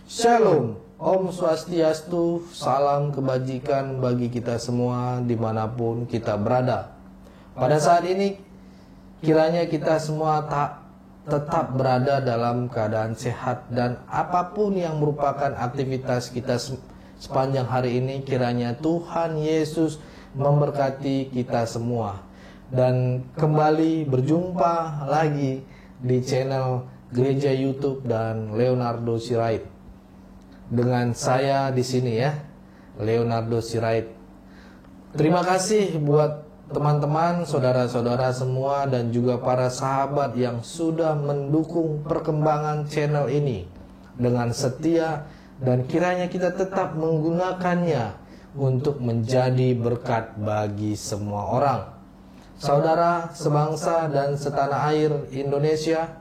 Shalom, Om Swastiastu, salam kebajikan bagi kita semua dimanapun kita berada. Pada saat ini, kiranya kita semua tetap berada dalam keadaan sehat dan apapun yang merupakan aktivitas kita sepanjang hari ini, kiranya Tuhan Yesus memberkati kita semua. Dan kembali berjumpa lagi di channel Gereja YouTube dan Leonardo Sirait. Dengan saya di sini ya, Leonardo Sirait. Terima kasih buat teman-teman, saudara-saudara semua dan juga para sahabat yang sudah mendukung perkembangan channel ini dengan setia, dan kiranya kita tetap menggunakannya untuk menjadi berkat bagi semua orang. Saudara sebangsa dan setanah air Indonesia.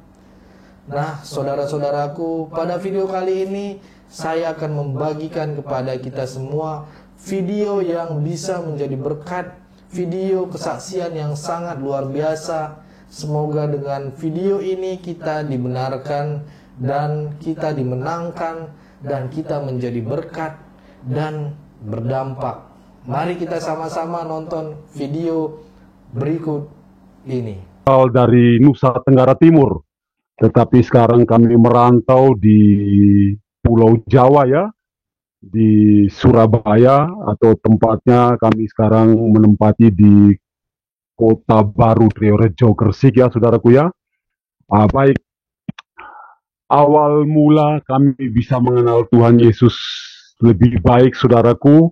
Nah, saudara-saudaraku, pada video kali ini saya akan membagikan kepada kita semua video yang bisa menjadi berkat, video kesaksian yang sangat luar biasa. Semoga dengan video ini kita dibenarkan dan kita dimenangkan dan kita menjadi berkat dan berdampak. Mari kita sama-sama nonton video berikut ini. Dari Nusa Tenggara Timur, tetapi sekarang kami merantau di Pulau Jawa ya, di Surabaya, atau tempatnya kami sekarang menempati di Kota Baru Triorejo Gresik ya saudaraku ya. Baik, awal mula kami bisa mengenal Tuhan Yesus lebih baik saudaraku,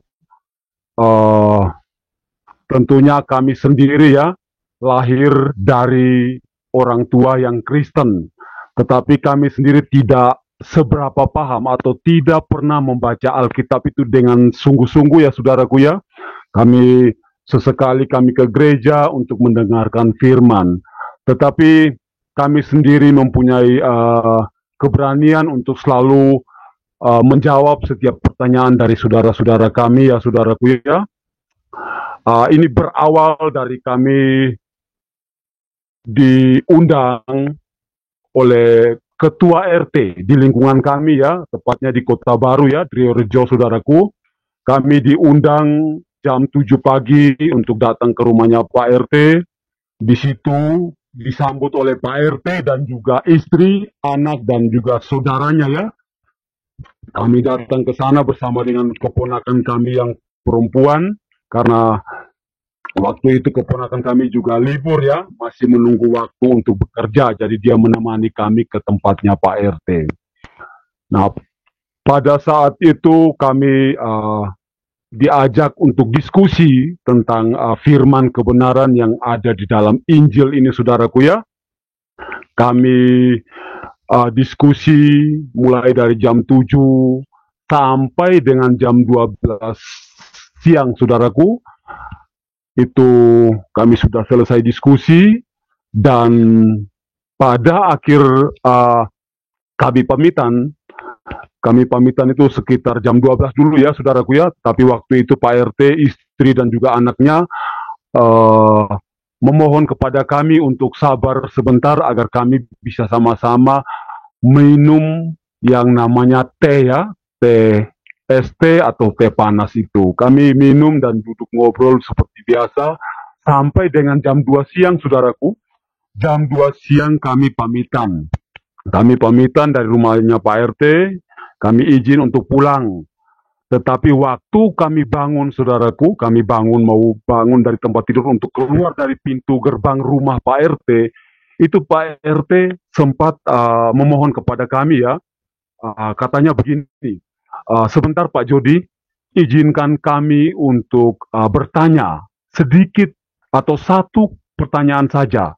tentunya kami sendiri ya, lahir dari orang tua yang Kristen, tetapi kami sendiri tidak seberapa paham atau tidak pernah membaca Alkitab itu dengan sungguh-sungguh ya saudaraku ya. Kami sesekali ke gereja untuk mendengarkan firman, tetapi kami sendiri mempunyai keberanian untuk selalu menjawab setiap pertanyaan dari saudara-saudara kami ya saudaraku ya. Ini berawal dari kami diundang oleh Ketua RT di lingkungan kami ya, tepatnya di Kota Baru ya, Triorejo saudaraku. Kami diundang jam 7 pagi untuk datang ke rumahnya Pak RT. Di situ disambut oleh Pak RT dan juga istri, anak dan juga saudaranya ya. Kami datang ke sana bersama dengan keponakan kami yang perempuan, karena waktu itu keponakan kami juga libur ya, masih menunggu waktu untuk bekerja, jadi dia menemani kami ke tempatnya Pak RT. Nah, pada saat itu kami diajak untuk diskusi tentang firman kebenaran yang ada di dalam Injil ini saudaraku ya. Kami diskusi mulai dari jam 7 sampai dengan jam 12 siang saudaraku. Itu kami sudah selesai diskusi, dan pada akhir kami pamitan itu sekitar jam 12 dulu ya saudaraku ya. Tapi waktu itu Pak RT, istri dan juga anaknya memohon kepada kami untuk sabar sebentar agar kami bisa sama-sama minum yang namanya teh ya, teh es teh atau teh panas itu. Kami minum dan duduk ngobrol seperti biasa sampai dengan jam 2 siang saudaraku. Jam 2 siang kami pamitan. Kami pamitan dari rumahnya Pak RT, kami izin untuk pulang. Tetapi waktu kami bangun saudaraku, mau bangun dari tempat tidur untuk keluar dari pintu gerbang rumah Pak RT, itu Pak RT sempat memohon kepada kami ya, katanya begini, sebentar Pak Jody, izinkan kami untuk bertanya sedikit atau satu pertanyaan saja.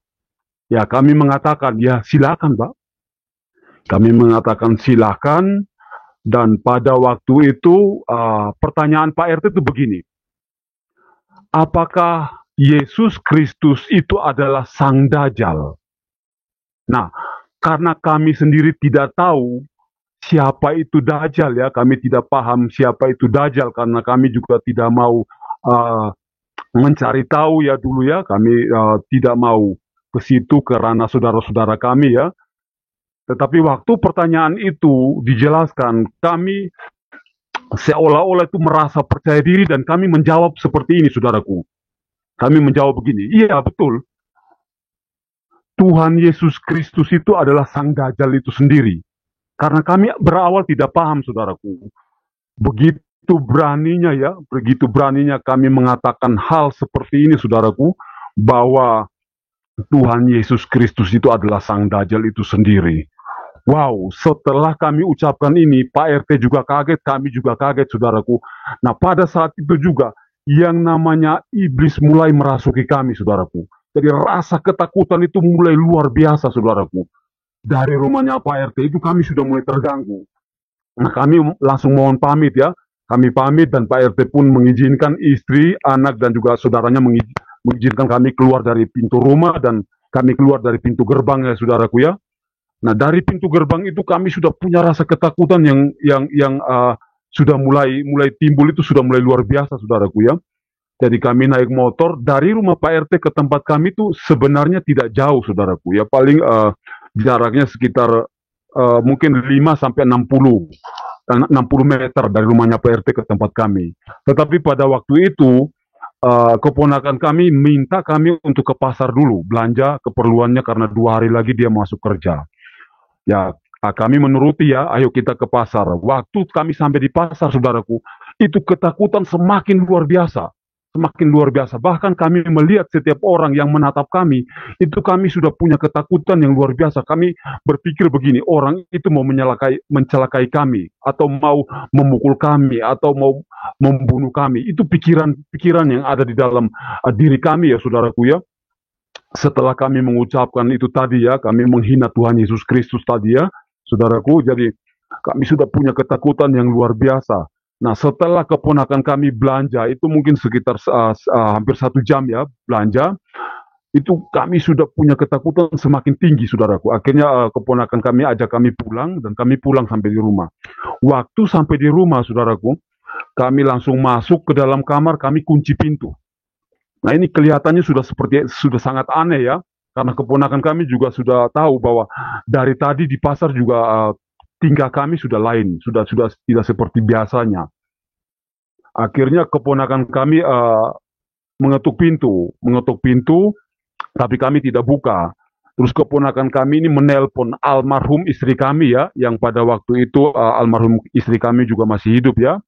Ya, kami mengatakan, ya silakan Pak. Kami mengatakan silakan, dan pada waktu itu pertanyaan Pak RT itu begini, apakah Yesus Kristus itu adalah Sang Dajjal? Nah, karena kami sendiri tidak tahu siapa itu Dajjal ya, kami tidak paham siapa itu Dajjal, karena kami juga tidak mau mencari tahu ya dulu ya, kami tidak mau ke situ, ke ranah saudara-saudara kami ya. Tetapi waktu pertanyaan itu dijelaskan, kami seolah-olah itu merasa percaya diri dan kami menjawab seperti ini, saudaraku. Kami menjawab begini, iya betul, Tuhan Yesus Kristus itu adalah Sang Dajjal itu sendiri. Karena kami berawal tidak paham, saudaraku. Begitu beraninya ya, begitu beraninya kami mengatakan hal seperti ini, saudaraku, bahwa Tuhan Yesus Kristus itu adalah Sang Dajjal itu sendiri. Wow, setelah kami ucapkan ini, Pak RT juga kaget, kami juga kaget, saudaraku. Nah, pada saat itu juga, yang namanya iblis mulai merasuki kami, saudaraku. Jadi rasa ketakutan itu mulai luar biasa, saudaraku. Dari rumahnya Pak RT itu kami sudah mulai terganggu. Nah, kami langsung mohon pamit ya. Kami pamit dan Pak RT pun mengizinkan istri, anak, dan juga saudaranya mengizinkan kami keluar dari pintu rumah dan kami keluar dari pintu gerbang ya, saudaraku ya. Nah, dari pintu gerbang itu kami sudah punya rasa ketakutan yang sudah mulai timbul itu sudah mulai luar biasa, saudaraku ya. Jadi kami naik motor dari rumah Pak RT ke tempat kami itu sebenarnya tidak jauh, saudaraku ya. Paling jaraknya sekitar mungkin 5 sampai 60 meter dari rumahnya Pak RT ke tempat kami. Tetapi pada waktu itu keponakan kami minta kami untuk ke pasar dulu belanja keperluannya karena 2 hari lagi dia masuk kerja. Ya, kami menuruti ya, ayo kita ke pasar. Waktu kami sampai di pasar, saudaraku, itu ketakutan semakin luar biasa. Semakin luar biasa. Bahkan kami melihat setiap orang yang menatap kami, itu kami sudah punya ketakutan yang luar biasa. Kami berpikir begini, orang itu mau mencelakai kami, atau mau memukul kami, atau mau membunuh kami. Itu pikiran-pikiran yang ada di dalam diri kami ya, saudaraku ya. Setelah kami mengucapkan itu tadi ya, kami menghina Tuhan Yesus Kristus tadi ya, saudaraku, jadi kami sudah punya ketakutan yang luar biasa. Nah, setelah keponakan kami belanja, itu mungkin sekitar hampir 1 jam ya, belanja, itu kami sudah punya ketakutan semakin tinggi, saudaraku. Akhirnya keponakan kami ajak kami pulang, dan kami pulang sampai di rumah. Waktu sampai di rumah, saudaraku, kami langsung masuk ke dalam kamar, kami kunci pintu. Nah, ini kelihatannya sudah sangat aneh ya, karena keponakan kami juga sudah tahu bahwa dari tadi di pasar juga tingkah kami sudah lain, sudah tidak seperti biasanya. Akhirnya keponakan kami mengetuk pintu, tapi kami tidak buka. Terus keponakan kami ini menelpon almarhum istri kami ya, yang pada waktu itu almarhum istri kami juga masih hidup ya.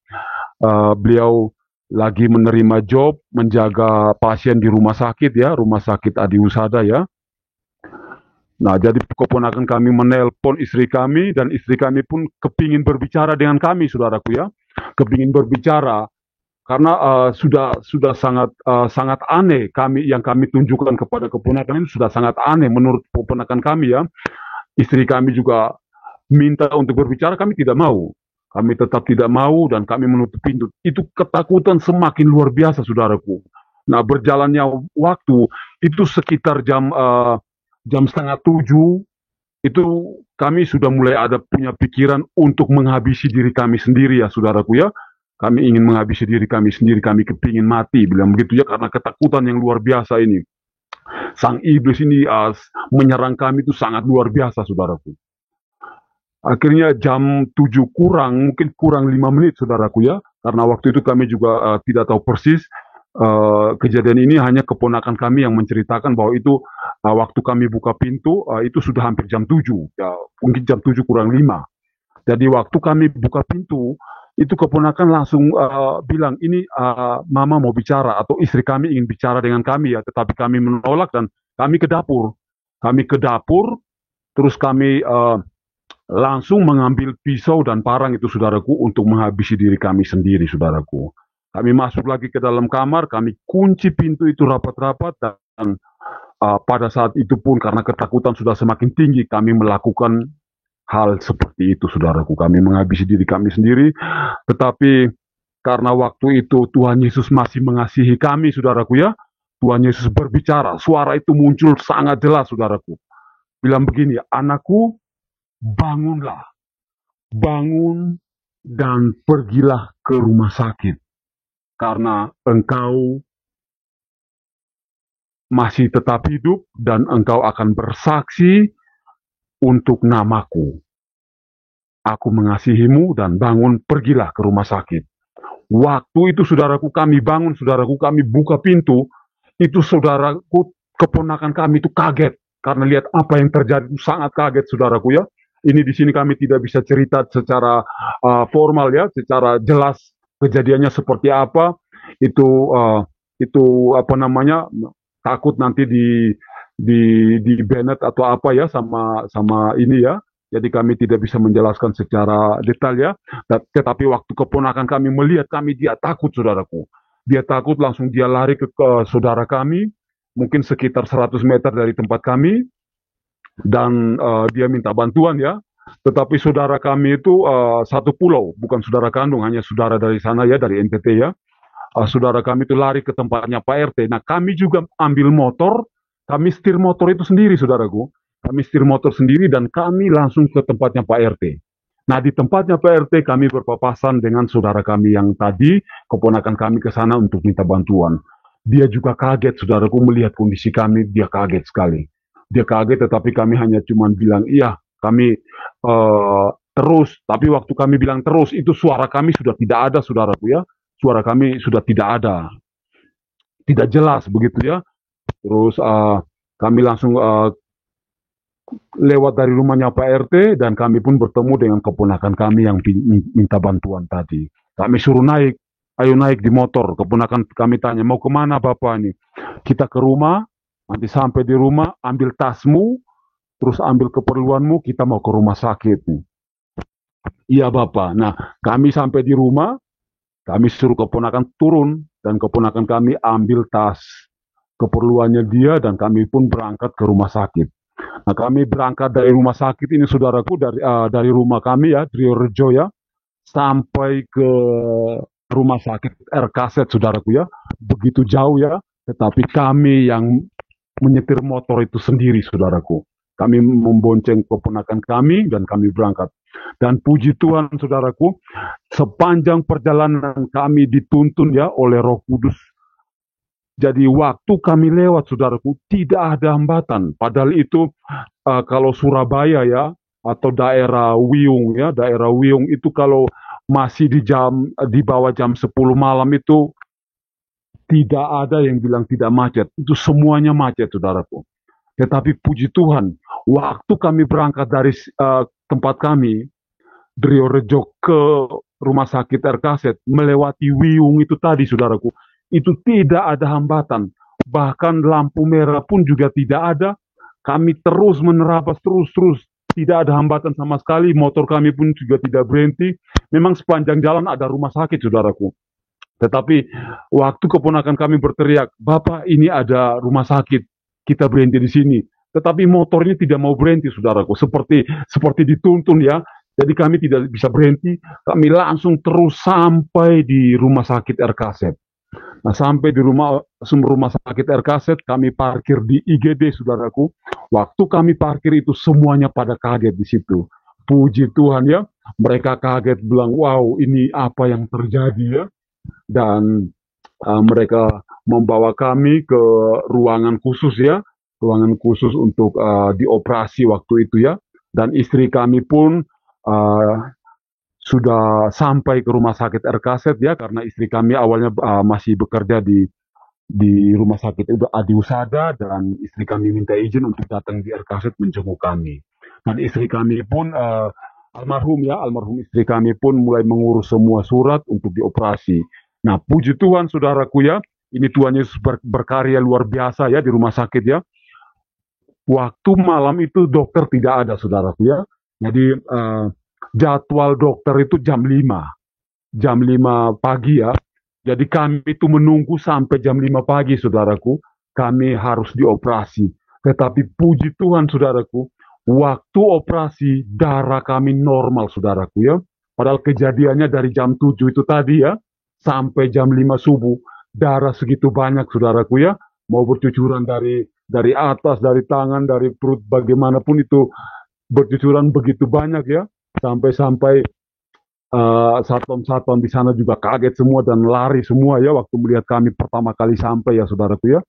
Beliau lagi menerima job menjaga pasien di rumah sakit ya, rumah sakit Adi Husada ya. Nah, jadi keponakan kami menelpon istri kami dan istri kami pun kepingin berbicara dengan kami, saudaraku ya, kepingin berbicara karena sudah sangat aneh yang kami tunjukkan kepada keponakan ini sudah sangat aneh menurut keponakan kami ya. Istri kami juga minta untuk berbicara, kami tidak mau. Kami tetap tidak mau dan kami menutup pintu. Itu ketakutan semakin luar biasa, saudaraku. Nah, berjalannya waktu itu sekitar jam setengah 7 itu kami sudah mulai ada punya pikiran untuk menghabisi diri kami sendiri ya, saudaraku ya. Kami ingin menghabisi diri kami sendiri, kami kepingin mati, bilang begitu ya, karena ketakutan yang luar biasa ini. Sang iblis ini menyerang kami itu sangat luar biasa, saudaraku. Akhirnya jam 7 kurang, mungkin kurang 5 menit, saudaraku ya. Karena waktu itu kami juga tidak tahu persis kejadian ini, hanya keponakan kami yang menceritakan bahwa itu waktu kami buka pintu, itu sudah hampir jam 7. Ya, mungkin jam 7 kurang 5. Jadi waktu kami buka pintu, itu keponakan langsung bilang, ini mama mau bicara, atau istri kami ingin bicara dengan kami ya. Tetapi kami menolak dan kami ke dapur. Kami ke dapur, terus kami langsung mengambil pisau dan parang itu, saudaraku, untuk menghabisi diri kami sendiri, saudaraku. Kami masuk lagi ke dalam kamar, kami kunci pintu itu rapat-rapat, dan pada saat itu pun karena ketakutan sudah semakin tinggi, kami melakukan hal seperti itu, saudaraku. Kami menghabisi diri kami sendiri, tetapi karena waktu itu Tuhan Yesus masih mengasihi kami, saudaraku ya, Tuhan Yesus berbicara, suara itu muncul sangat jelas, saudaraku. Bilang begini, anakku, bangunlah, bangun dan pergilah ke rumah sakit, karena engkau masih tetap hidup dan engkau akan bersaksi untuk namaku. Aku mengasihimu dan bangun, pergilah ke rumah sakit. Waktu itu saudaraku kami bangun, saudaraku kami buka pintu, itu saudaraku keponakan kami itu kaget karena lihat apa yang terjadi, itu sangat kaget saudaraku ya. Ini di sini kami tidak bisa cerita secara formal ya, secara jelas kejadiannya seperti apa. Itu apa namanya, takut nanti di Bennett atau apa ya sama ini ya. Jadi kami tidak bisa menjelaskan secara detail ya. Tetapi waktu keponakan kami melihat kami, dia takut saudaraku. Dia takut, langsung dia lari ke saudara kami, mungkin sekitar 100 meter dari tempat kami, dan dia minta bantuan ya. Tetapi saudara kami itu satu pulau, bukan saudara kandung, hanya saudara dari sana ya, dari NTT ya. Saudara kami itu lari ke tempatnya Pak RT. Nah, kami juga ambil motor, kami setir motor itu sendiri, saudaraku. Kami setir motor sendiri dan kami langsung ke tempatnya Pak RT. Nah, di tempatnya Pak RT kami berpapasan dengan saudara kami yang tadi, keponakan kami ke sana untuk minta bantuan. Dia juga kaget, saudaraku, melihat kondisi kami, dia kaget sekali. Dia kaget, tetapi kami hanya cuma bilang, iya, kami terus. Tapi waktu kami bilang terus, itu suara kami sudah tidak ada, saudaraku ya. Suara kami sudah tidak ada, tidak jelas begitu ya. Terus kami langsung lewat dari rumahnya Pak RT dan kami pun bertemu dengan keponakan kami yang minta bantuan tadi. Kami suruh naik, ayo naik di motor. Keponakan kami tanya, mau kemana Bapak ini? Kita ke rumah, nanti sampai di rumah, ambil tasmu, terus ambil keperluanmu, kita mau ke rumah sakit nih. Iya Bapak. Nah, kami sampai di rumah, kami suruh keponakan turun dan keponakan kami ambil tas keperluannya dia dan kami pun berangkat ke rumah sakit. Nah, kami berangkat dari rumah sakit ini saudaraku, dari rumah kami ya, Trio Rejo ya, sampai ke rumah sakit RKZ saudaraku ya. Begitu jauh ya, tetapi kami yang menyetir motor itu sendiri saudaraku. Kami membonceng keponakan kami dan kami berangkat. Dan puji Tuhan saudaraku, sepanjang perjalanan kami dituntun ya oleh Roh Kudus. Jadi waktu kami lewat saudaraku tidak ada hambatan. Padahal itu kalau Surabaya ya atau daerah Wiyung ya, daerah Wiyung itu kalau masih di bawah jam 10 malam itu tidak ada yang bilang tidak macet. Itu semuanya macet saudaraku. Tetapi puji Tuhan, waktu kami berangkat dari tempat kami, Drio Rejo ke rumah sakit RKZ, melewati Wiyung itu tadi, saudaraku, itu tidak ada hambatan. Bahkan lampu merah pun juga tidak ada. Kami terus menerabas, terus. Tidak ada hambatan sama sekali. Motor kami pun juga tidak berhenti. Memang sepanjang jalan ada rumah sakit, saudaraku. Tetapi waktu keponakan kami berteriak, Bapak ini ada rumah sakit, kita berhenti di sini. Tetapi motornya tidak mau berhenti, saudaraku. Seperti dituntun ya. Jadi kami tidak bisa berhenti. Kami langsung terus sampai di rumah sakit RKZ. Nah, sampai di rumah sakit RKZ, kami parkir di IGD, saudaraku. Waktu kami parkir itu semuanya pada kaget di situ. Puji Tuhan ya. Mereka kaget bilang, wow ini apa yang terjadi ya. Dan mereka membawa kami ke ruangan khusus ya, ruangan khusus untuk dioperasi waktu itu ya. Dan istri kami pun sudah sampai ke rumah sakit RKZ ya, karena istri kami awalnya masih bekerja di rumah sakit itu Adi Husada, dan istri kami minta izin untuk datang di RKZ menjenguk kami. Dan istri kami pun almarhum istri kami pun mulai mengurus semua surat untuk dioperasi. Nah, puji Tuhan saudaraku ya, ini Tuhan Yesus berkarya luar biasa ya di rumah sakit ya. Waktu malam itu dokter tidak ada saudaraku ya. Jadi jadwal dokter itu jam 5 pagi ya. Jadi kami itu menunggu sampai jam 5 pagi saudaraku. Kami harus dioperasi. Tetapi puji Tuhan saudaraku, waktu operasi darah kami normal saudaraku ya. Padahal kejadiannya dari jam 7 itu tadi ya, sampai jam 5 subuh, darah segitu banyak saudaraku ya, mau bercucuran dari atas, dari tangan, dari perut, bagaimanapun itu bercucuran begitu banyak ya, sampai satpam di sana juga kaget semua dan lari semua ya waktu melihat kami pertama kali sampai ya saudaraku ya.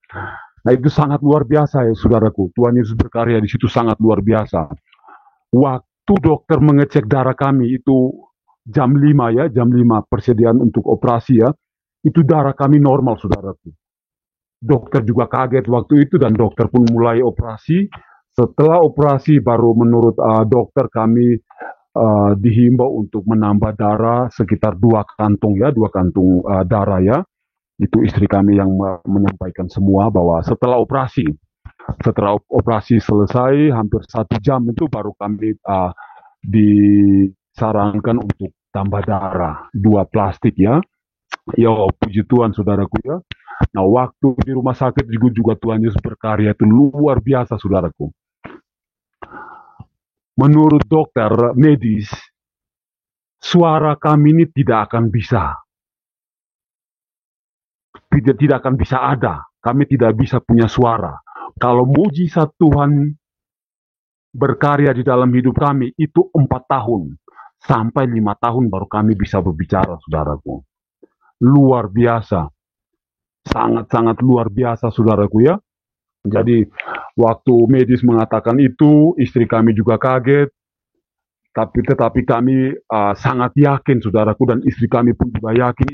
Nah itu sangat luar biasa ya saudaraku, Tuhan Yesus berkarya di situ sangat luar biasa. Waktu dokter mengecek darah kami itu jam 5 ya, jam 5 persediaan untuk operasi ya, itu darah kami normal, saudaraku. Dokter juga kaget waktu itu dan dokter pun mulai operasi. Setelah operasi baru menurut dokter kami dihimbau untuk menambah darah sekitar 2 kantung ya, 2 kantung darah ya. Itu istri kami yang menyampaikan semua bahwa setelah operasi selesai hampir 1 jam itu baru kami disarankan untuk tambah darah 2 plastik ya. Ya puji Tuhan saudaraku ya. Nah waktu di rumah sakit juga Tuhan Yesus berkarya itu luar biasa saudaraku. Menurut dokter medis, suara kami ini tidak akan bisa ada. Kami tidak bisa punya suara. Kalau mujizat Tuhan berkarya di dalam hidup kami itu 4 tahun sampai 5 tahun baru kami bisa berbicara, saudaraku. Luar biasa, sangat-sangat luar biasa, saudaraku ya. Jadi waktu medis mengatakan itu, istri kami juga kaget. Tetapi kami sangat yakin, saudaraku, dan istri kami pun juga yakin.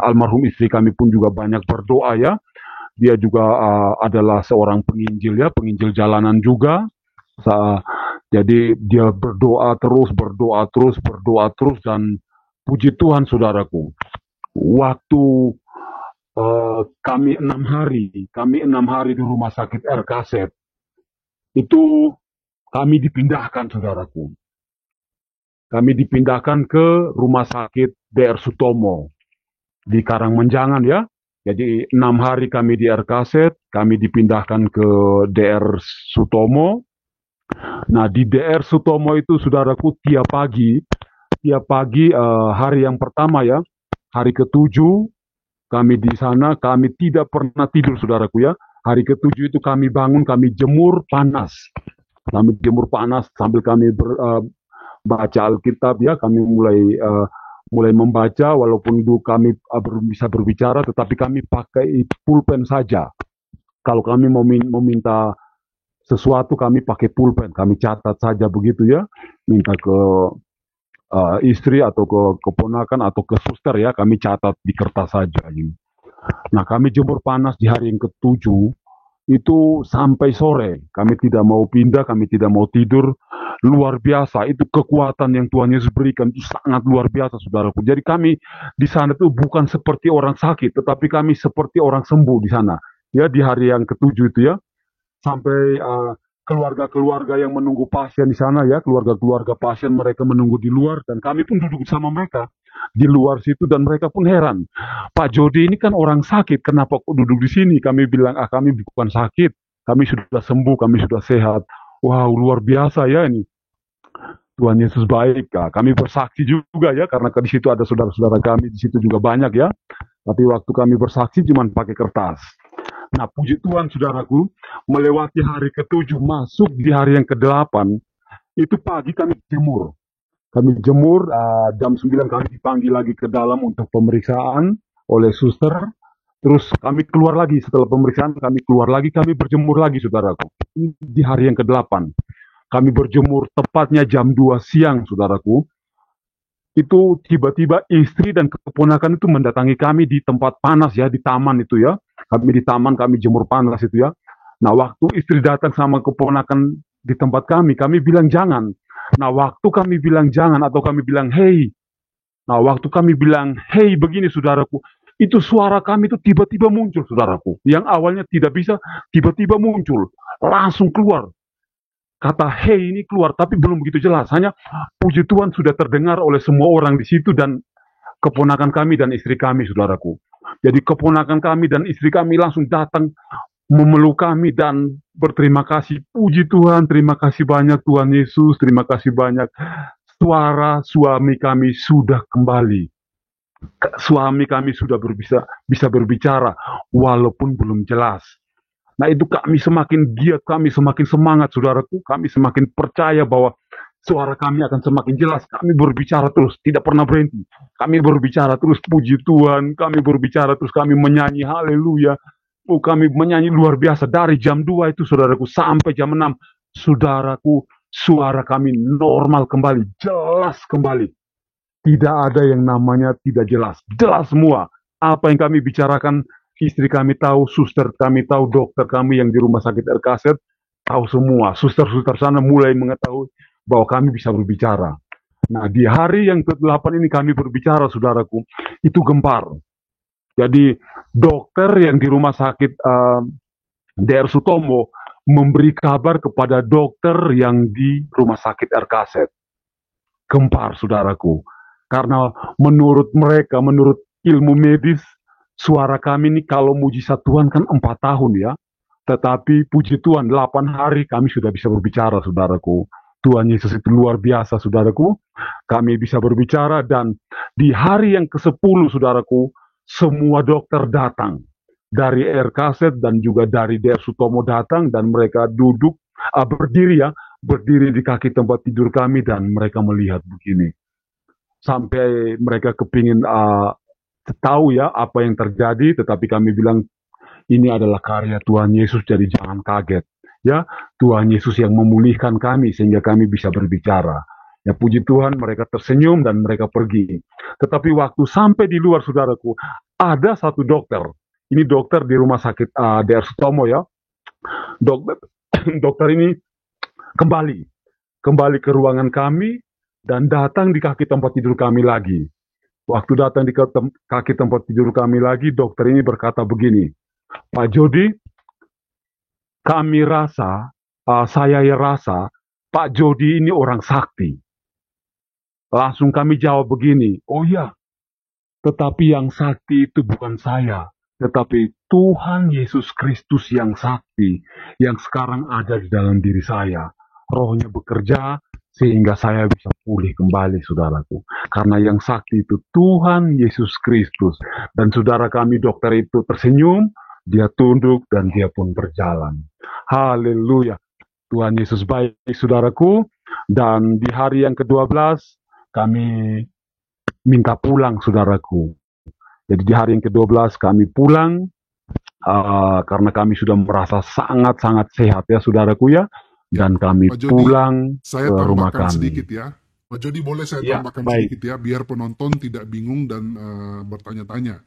Almarhum istri kami pun juga banyak berdoa ya. Dia juga adalah seorang penginjil ya, penginjil jalanan juga. Jadi dia berdoa terus dan puji Tuhan saudaraku. Waktu kami 6 hari di rumah sakit RKZ itu kami dipindahkan saudaraku. Kami dipindahkan ke rumah sakit DR Sutomo di Karangmenjangan ya. Jadi 6 hari kami di RKZ, kami dipindahkan ke DR Sutomo. Nah di DR Sutomo itu saudaraku tiap pagi hari yang pertama ya, hari ke-7 kami di sana, kami tidak pernah tidur saudaraku ya. Hari ke-7 itu kami bangun, kami jemur panas. Kami jemur panas sambil kami baca Alkitab ya, kami mulai membaca, walaupun dulu kami bisa berbicara, tetapi kami pakai pulpen saja. Kalau kami mau minta sesuatu, kami pakai pulpen, kami catat saja begitu ya, minta ke istri atau ke keponakan atau ke suster ya, kami catat di kertas saja. Nah kami jemur panas di hari yang ke-7, itu sampai sore, kami tidak mau pindah, kami tidak mau tidur. Luar biasa, itu kekuatan yang Tuhan Yesus berikan itu sangat luar biasa saudaraku. Jadi kami di sana tuh bukan seperti orang sakit, tetapi kami seperti orang sembuh di sana. Ya di hari yang ke-7 itu ya, sampai keluarga-keluarga yang menunggu pasien di sana ya, keluarga-keluarga pasien mereka menunggu di luar dan kami pun duduk sama mereka di luar situ dan mereka pun heran. Pak Jody ini kan orang sakit, kenapa kok duduk di sini? Kami bilang, kami bukan sakit, kami sudah sembuh, kami sudah sehat. Wow, luar biasa ya ini. Tuhan Yesus baik. Kami bersaksi juga ya, karena di situ ada saudara-saudara kami, di situ juga banyak ya. Tapi waktu kami bersaksi cuma pakai kertas. Nah, puji Tuhan saudaraku, melewati hari ke-7, masuk di hari yang ke-8, itu pagi kami jemur. Kami jemur, jam 9 kami dipanggil lagi ke dalam untuk pemeriksaan oleh suster. Terus kami keluar lagi, setelah pemeriksaan kami keluar lagi, kami berjemur lagi saudaraku. Di hari yang ke-8. Kami berjemur tepatnya jam 2 siang saudaraku. Itu tiba-tiba istri dan keponakan itu mendatangi kami di tempat panas ya, di taman itu ya. Kami di taman, kami jemur panas itu ya. Nah waktu istri datang sama keponakan di tempat kami bilang jangan. Nah waktu kami bilang jangan atau kami bilang hey. Nah waktu kami bilang hey begini saudaraku, itu suara kami itu tiba-tiba muncul saudaraku. Yang awalnya tidak bisa, tiba-tiba muncul. Langsung keluar. Kata hey ini keluar, tapi belum begitu jelas. Hanya puji Tuhan sudah terdengar oleh semua orang di situ dan keponakan kami dan istri kami saudaraku. Jadi keponakan kami dan istri kami langsung datang memeluk kami dan berterima kasih. Puji Tuhan, terima kasih banyak Tuhan Yesus, terima kasih banyak. Suara suami kami sudah kembali. Suami kami sudah bisa berbicara walaupun belum jelas. Nah itu kami semakin giat, kami semakin semangat saudaraku, kami semakin percaya bahwa suara kami akan semakin jelas. Kami berbicara terus, tidak pernah berhenti. Kami berbicara terus, puji Tuhan, kami berbicara terus, kami menyanyi haleluya. Kami menyanyi luar biasa dari jam 2 itu saudaraku sampai jam 6. Saudaraku, suara kami normal kembali, jelas kembali. Tidak ada yang namanya tidak jelas. Jelas semua. Apa yang kami bicarakan, istri kami tahu, suster kami tahu, dokter kami yang di rumah sakit RKZ tahu semua. Suster-suster sana mulai mengetahui bahwa kami bisa berbicara. Nah, di hari yang ke-8 ini kami berbicara, saudaraku, itu gempar. Jadi, dokter yang di rumah sakit DR Sutomo memberi kabar kepada dokter yang di rumah sakit RKZ. Gempar, saudaraku. Karena menurut mereka, menurut ilmu medis, suara kami ini kalau mujizat Tuhan kan 4 tahun ya. Tetapi puji Tuhan 8 hari kami sudah bisa berbicara, saudaraku. Tuhan Yesus itu luar biasa, saudaraku. Kami bisa berbicara dan di hari yang ke-10, saudaraku, semua dokter datang. Dari RKZ dan juga dari DR Sutomo datang dan mereka duduk, berdiri ya, berdiri di kaki tempat tidur kami dan mereka melihat begini. Sampai mereka kepingin tahu ya apa yang terjadi, tetapi kami bilang ini adalah karya Tuhan Yesus, jadi jangan kaget. Ya, Tuhan Yesus yang memulihkan kami sehingga kami bisa berbicara. Ya, puji Tuhan, mereka tersenyum dan mereka pergi. Tetapi waktu sampai di luar, saudaraku, ada satu dokter. Ini dokter di rumah sakit DR Sutomo ya. Dokter, dokter ini kembali ke ruangan kami dan datang di kaki tempat tidur kami lagi. Waktu datang di kaki tempat tidur kami lagi, dokter ini berkata begini, Pak Jody, saya rasa Pak Jody ini orang sakti. Langsung kami jawab begini, oh ya, tetapi yang sakti itu bukan saya, tetapi Tuhan Yesus Kristus yang sakti, yang sekarang ada di dalam diri saya. Rohnya bekerja, sehingga saya bisa pulih kembali, saudaraku. Karena yang sakti itu Tuhan Yesus Kristus. Dan saudara kami dokter itu tersenyum, dia tunduk, dan dia pun berjalan. Haleluya. Tuhan Yesus baik, saudaraku. Dan di hari yang ke-12, kami minta pulang, saudaraku. Jadi di hari yang ke-12 kami pulang, karena kami sudah merasa sangat-sangat sehat ya, saudaraku ya. Dan kami Pak Jody, pulang saya ke rumah tambahkan kami. sedikit ya. Pak Jody, boleh saya tambahkan sedikit ya, biar penonton tidak bingung dan bertanya-tanya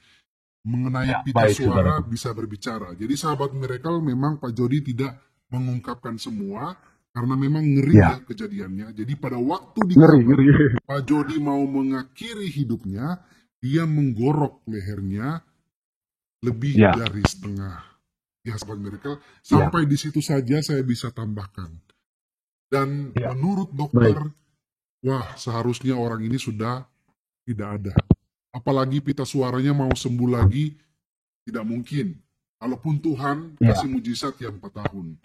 mengenai pita suara saudaraku. bisa berbicara. Jadi sahabat Miracle, memang Pak Jody tidak mengungkapkan semua karena memang ngeri ya kejadiannya. Jadi pada waktu di kamar, Pak Jody mau mengakhiri hidupnya, dia menggorok lehernya lebih dari setengah. Ya, sahabat Miracle, sampai di situ saja saya bisa tambahkan. Dan menurut dokter, wah, seharusnya orang ini sudah tidak ada. Apalagi pita suaranya mau sembuh lagi, tidak mungkin. Kalaupun Tuhan kasih mujizat yang 4 tahun.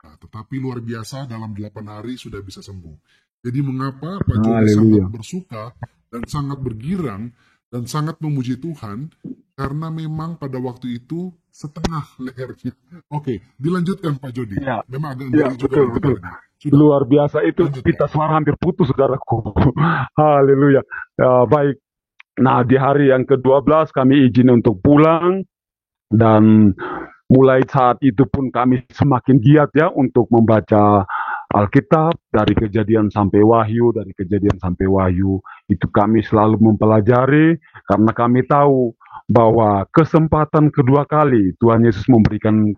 Nah, tetapi luar biasa, dalam 8 hari sudah bisa sembuh. Jadi mengapa Pak Jody sangat bersuka dan sangat bergirang dan sangat memuji Tuhan, karena memang pada waktu itu setengah lehernya. Oke, dilanjutkan Pak Jody. Memang agak ngeri juga. Betul. Luar biasa itu, pita suara hampir putus, saudaraku. Haleluya. Baik. Nah, di hari yang ke-12 kami izin untuk pulang, dan mulai saat itu pun kami semakin giat ya untuk membaca Alkitab dari Kejadian sampai Wahyu, dari Kejadian sampai Wahyu. Itu kami selalu mempelajari karena kami tahu bahwa kesempatan kedua kali Tuhan Yesus memberikan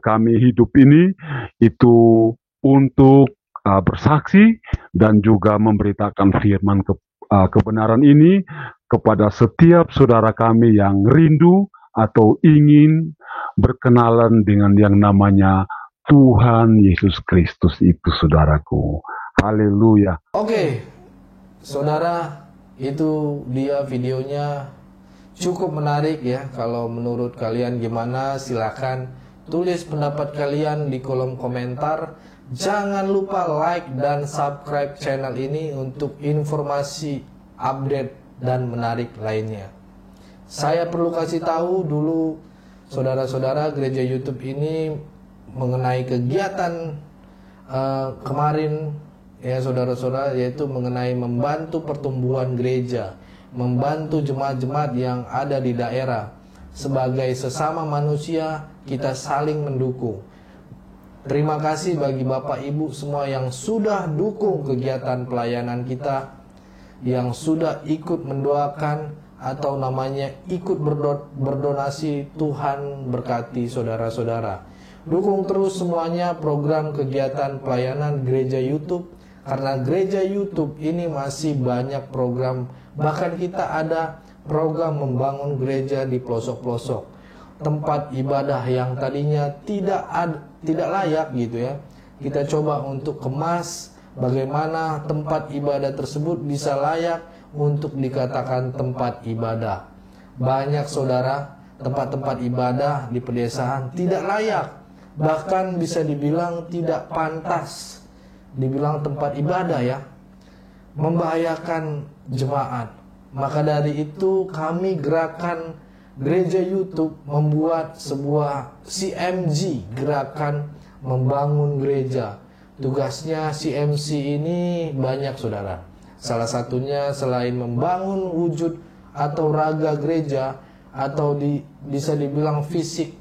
kami hidup ini itu untuk bersaksi dan juga memberitakan firman kebenaran ini kepada setiap saudara kami yang rindu atau ingin berkenalan dengan yang namanya Tuhan Yesus Kristus itu, saudaraku. Haleluya. Oke, saudara, itu dia videonya. Cukup menarik ya. Kalau menurut kalian gimana, silakan tulis pendapat kalian di kolom komentar. Jangan lupa like dan subscribe channel ini untuk informasi update dan menarik lainnya. Saya perlu kasih tahu dulu saudara-saudara, gereja YouTube ini mengenai kegiatan kemarin ya saudara-saudara, yaitu mengenai membantu pertumbuhan gereja, membantu jemaat-jemaat yang ada di daerah. Sebagai sesama manusia, kita saling mendukung. Terima kasih bagi Bapak Ibu semua yang sudah dukung kegiatan pelayanan kita, yang sudah ikut mendoakan atau namanya ikut berdonasi. Tuhan berkati saudara-saudara. Dukung terus semuanya program kegiatan pelayanan gereja YouTube, karena gereja YouTube ini masih banyak program. Bahkan kita ada program membangun gereja di pelosok-pelosok, tempat ibadah yang tadinya tidak layak gitu ya. Kita coba untuk kemas bagaimana tempat ibadah tersebut bisa layak untuk dikatakan tempat ibadah. Banyak saudara, tempat-tempat ibadah di pedesaan tidak layak, bahkan bisa dibilang tidak pantas dibilang tempat ibadah ya, membahayakan jemaat. Maka dari itu kami gerakan gereja YouTube membuat sebuah CMG, gerakan membangun gereja. Tugasnya CMC ini banyak saudara. Salah satunya selain membangun wujud atau raga gereja, atau bisa dibilang fisik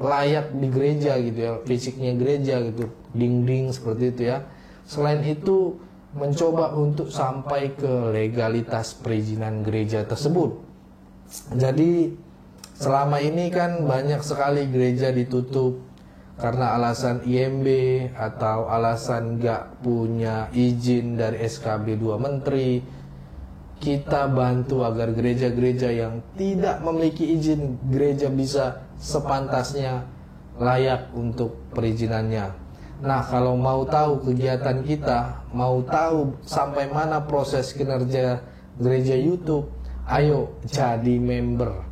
layak di gereja gitu ya, fisiknya gereja gitu, dinding seperti itu ya. Selain itu mencoba untuk sampai ke legalitas perizinan gereja tersebut. Jadi selama ini kan banyak sekali gereja ditutup karena alasan IMB atau alasan gak punya izin dari SKB 2 Menteri. Kita bantu agar gereja-gereja yang tidak memiliki izin gereja bisa sepantasnya layak untuk perizinannya. Nah, kalau mau tahu kegiatan kita, mau tahu sampai mana proses kinerja gereja YouTube, ayo jadi member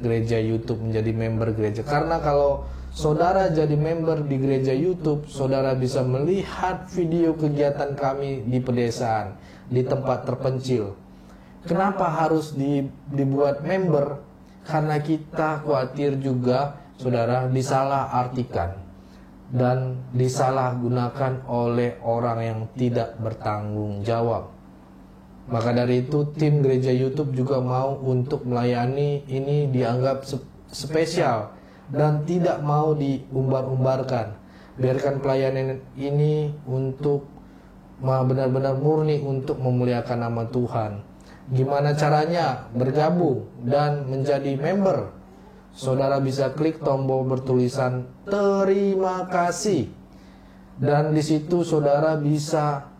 gereja YouTube, menjadi member gereja. Karena kalau saudara jadi member di gereja YouTube, saudara bisa melihat video kegiatan kami di pedesaan, di tempat terpencil. Kenapa harus dibuat member? Karena kita khawatir juga saudara disalahartikan dan disalahgunakan oleh orang yang tidak bertanggung jawab. Maka dari itu tim gereja YouTube juga mau untuk melayani ini dianggap spesial dan tidak mau diumbar-umbarkan. Biarkan pelayanan ini untuk benar-benar murni untuk memuliakan nama Tuhan. Gimana caranya bergabung dan menjadi member? Saudara bisa klik tombol bertulisan terima kasih, dan di situ saudara bisa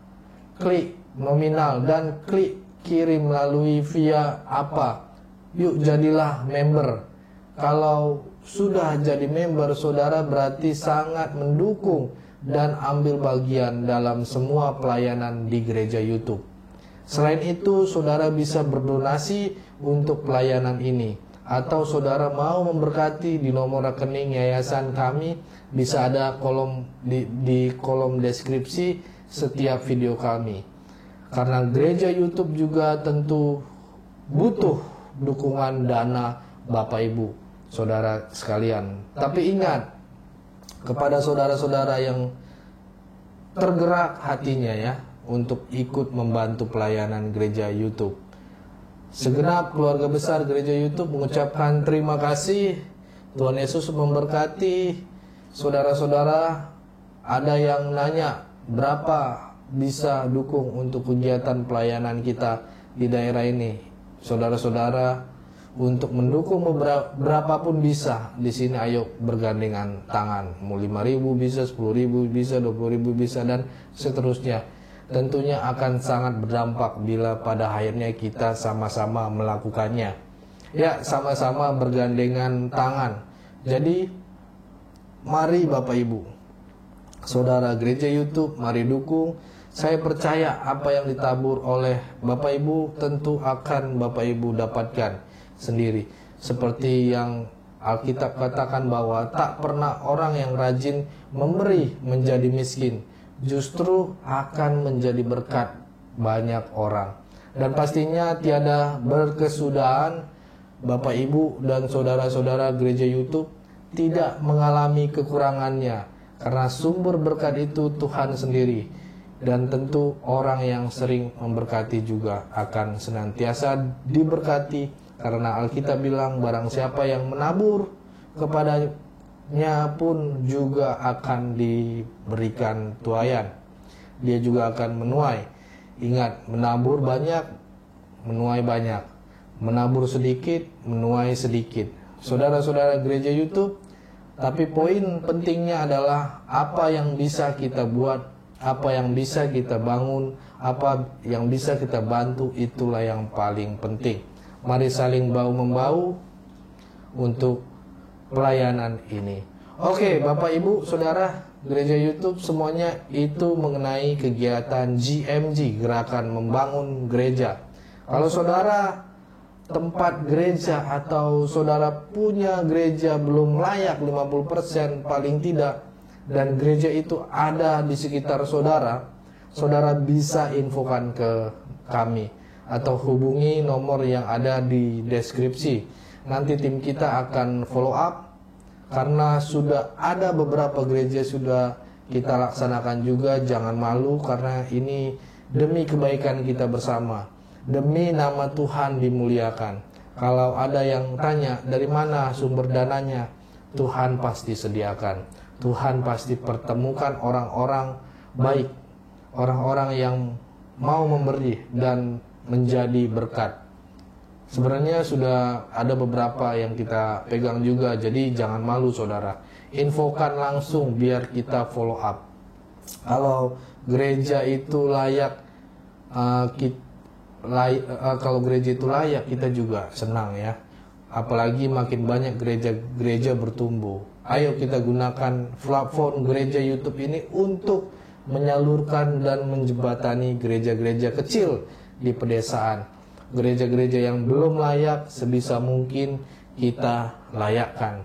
klik nominal dan klik kirim melalui via apa. Yuk jadilah member. Kalau sudah jadi member, saudara berarti sangat mendukung dan ambil bagian dalam semua pelayanan di gereja YouTube. Selain itu, saudara bisa berdonasi untuk pelayanan ini. Atau saudara mau memberkati di nomor rekening yayasan kami, bisa ada kolom di kolom deskripsi setiap video kami. Karena gereja YouTube juga tentu butuh dukungan dana Bapak Ibu, saudara sekalian. Tapi ingat, kepada saudara-saudara yang tergerak hatinya ya, untuk ikut membantu pelayanan gereja YouTube, segenap keluarga besar gereja YouTube mengucapkan terima kasih. Tuhan Yesus memberkati. Saudara-saudara, ada yang nanya berapa bisa dukung untuk kegiatan pelayanan kita di daerah ini. Saudara-saudara, untuk mendukung berapapun bisa. Di sini ayo bergandengan tangan. Mau 5.000 bisa, 10.000 bisa, 20.000 bisa, dan seterusnya. Tentunya akan sangat berdampak bila pada akhirnya kita sama-sama melakukannya. Ya, sama-sama bergandengan tangan. Jadi, mari Bapak Ibu, saudara gereja YouTube, mari dukung. Saya percaya apa yang ditabur oleh Bapak Ibu tentu akan Bapak Ibu dapatkan sendiri. Seperti yang Alkitab katakan bahwa tak pernah orang yang rajin memberi menjadi miskin, justru akan menjadi berkat banyak orang. Dan pastinya tiada berkesudahan Bapak Ibu dan saudara-saudara gereja YouTube tidak mengalami kekurangannya, karena sumber berkat itu Tuhan sendiri. Dan tentu orang yang sering memberkati juga akan senantiasa diberkati, karena Alkitab bilang barang siapa yang menabur kepada gereja-gerejanya pun juga akan diberikan tuaian. Dia juga akan menuai. Ingat, menabur banyak, menuai banyak. Menabur sedikit, menuai sedikit. Saudara-saudara gereja YouTube, tapi poin pentingnya adalah apa yang bisa kita buat, apa yang bisa kita bangun, apa yang bisa kita bantu, itulah yang paling penting. Mari saling bahu-membahu untuk pelayanan ini. Oke, Bapak Ibu, Saudara, gereja YouTube semuanya itu mengenai kegiatan GMG, Gerakan Membangun Gereja. Kalau saudara tempat gereja atau saudara punya gereja belum layak 50% paling tidak, dan gereja itu ada di sekitar saudara, saudara bisa infokan ke kami atau hubungi nomor yang ada di deskripsi. Nanti tim kita akan follow up, karena sudah ada beberapa gereja sudah kita laksanakan juga. Jangan malu, karena ini demi kebaikan kita bersama, demi nama Tuhan dimuliakan. Kalau ada yang tanya dari mana sumber dananya, Tuhan pasti sediakan. Tuhan pasti pertemukan orang-orang baik, orang-orang yang mau memberi dan menjadi berkat. Sebenarnya sudah ada beberapa yang kita pegang juga, jadi jangan malu saudara. Infokan langsung biar kita follow up. Kalau gereja itu layak, kalau gereja itu layak, kita juga senang ya. Apalagi makin banyak gereja-gereja bertumbuh. Ayo kita gunakan platform gereja YouTube ini untuk menyalurkan dan menjembatani gereja-gereja kecil di pedesaan. Gereja-gereja yang belum layak, sebisa mungkin kita layakkan.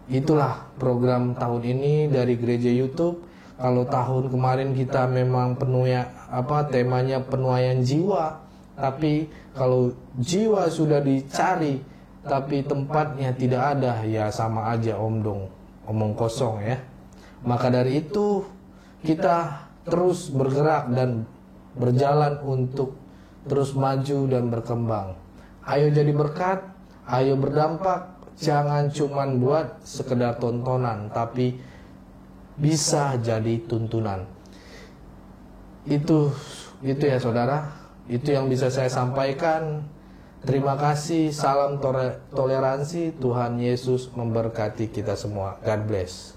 Itulah program tahun ini dari gereja YouTube. Kalau tahun kemarin kita memang temanya penuaian jiwa, tapi kalau jiwa sudah dicari tapi tempatnya tidak ada, ya sama aja omong kosong ya. Maka dari itu kita terus bergerak dan berjalan untuk terus maju dan berkembang. Ayo jadi berkat, ayo berdampak. Jangan cuman buat sekedar tontonan, tapi bisa jadi tuntunan. Itu ya saudara, itu yang bisa saya sampaikan. Terima kasih, salam toleransi. Tuhan Yesus memberkati kita semua. God bless.